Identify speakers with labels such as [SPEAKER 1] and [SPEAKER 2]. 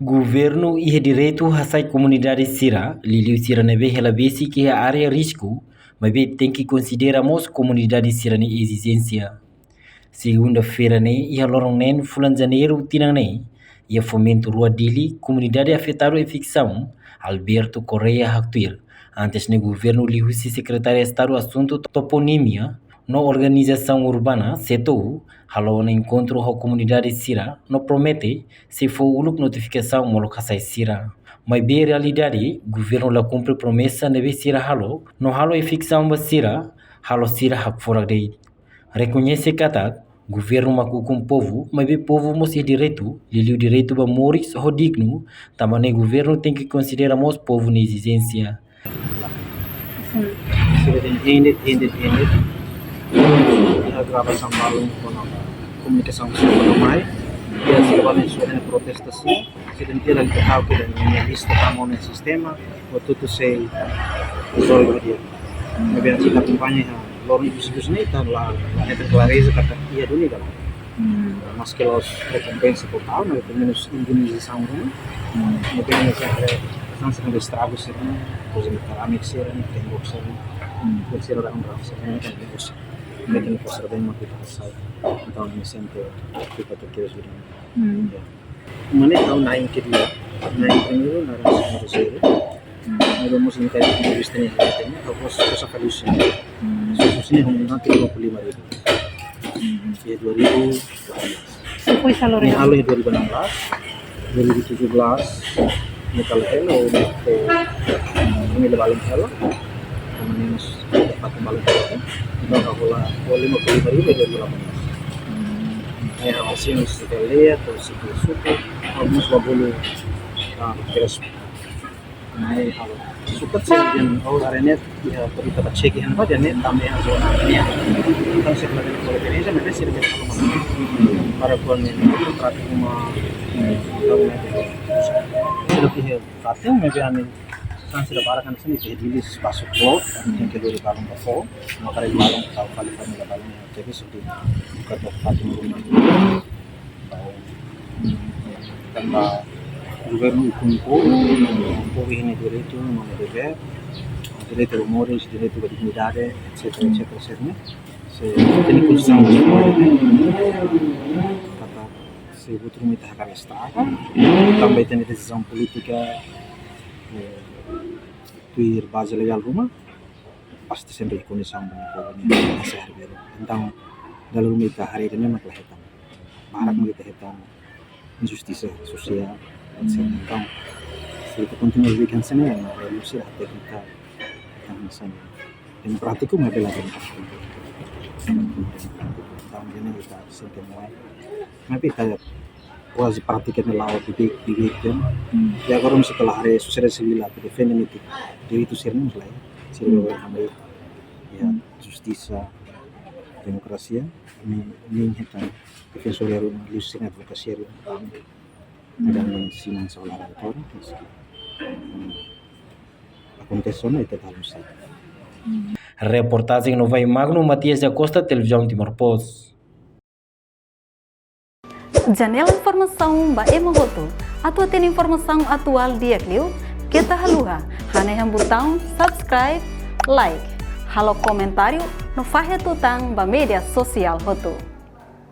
[SPEAKER 1] Governo ia direito hasai comunidade Sira, Liliu Sira nebe hela besi que a área risco, mas tem que consideramos comunidade Sira ni exigência. Segunda-feira ne ia lorong nen fulan janeiro tinang ne, ia fomento rua dili comunidade afetada e ficção, Alberto Correia Haktuir, antes ne governo liu si secretário de Estado assunto toponímia, no organização urbana, setou, halou no encontro com a comunidade Sira, no promete, se for uluk notificação molokasai Sira. Mas bem realidade, governo la cumpre promessa nebe Sira halo, no halo e ficção ba Sira, halo Sira hak fora dei. Reconhece kata, governo maku com povo, mas bem povo mos é direito, lhe direito ba moris ho digno, também governo tem que considerar mos povo na exigência.
[SPEAKER 2] A gravação balão com a comunicação social e a segurança na protestação se dentela que tal que na lista estamos no sistema o tudo se resolve dia mas bem assim a campanha lor isso nem tá lá é clareza kata ia dulu kan mas que los recompensa total mas pelo menos indenização né mas bem assim não se tem estragos se não coisa de parâmetro se não tem boxa não se orang rasa kan terus mereka pasar bem muito passado então me sinto tipo que eu juro mana tahu naik ke dia naik itu narasi zero ada musim kayak di bisnis ini harus sekali khususnya nanti 25.000 ya 2018
[SPEAKER 3] Supaya salary
[SPEAKER 2] ini halo 2016 2017 ini kalau hello ini lebih paling hello minus 4 balik itu kalau 55.000 2018 ya masih mesti lihat terus itu harus 20 terus naik kalau suka sih dan arenanya ya kita cek yang apa dan tambah yang zona ini kan sebenarnya kalau ini saya mereka sih kalau para pemain praktik rumah sudah pilih praktik mereka kan sudah parakan sini jadi masuk plot yang kedua di balong bawah maka di balong tahu kali kami balongnya jadi sudah bukan praktik rumah tanpa governo com ini direito não dever direito do moris direito da dignidade etc se tem construção kata se butuh minta hak estar também tem decisão política tuir base legal rumah pasti sempre condição dengan sehat biru tentang dalam rumah hari ini masalah hitam marak kita hitam injustiça social etc. Então, se kita continua bikin sini yang revolusi hati kita yang misalnya demokratik itu nggak lagi tahun ini kita sedang mulai tapi kita quasi praticamente laut di weekend ya kalau setelah hari sociedade civil atau defendem itu jadi itu sering mulai sering ambil ya justiça demokrasi ini hitam defensor yang lusin advokasi dan mensinan seolah autor aconteceu na ita talusa.
[SPEAKER 1] Reportagem no Vai Magno, Matias da Costa, Televisão Timor-Post.
[SPEAKER 3] Janela informação ba emohoto atau tem informação atual dia kliu kita haluha hane yang butang subscribe like halo komentário no fahe tutang ba media sosial hoto.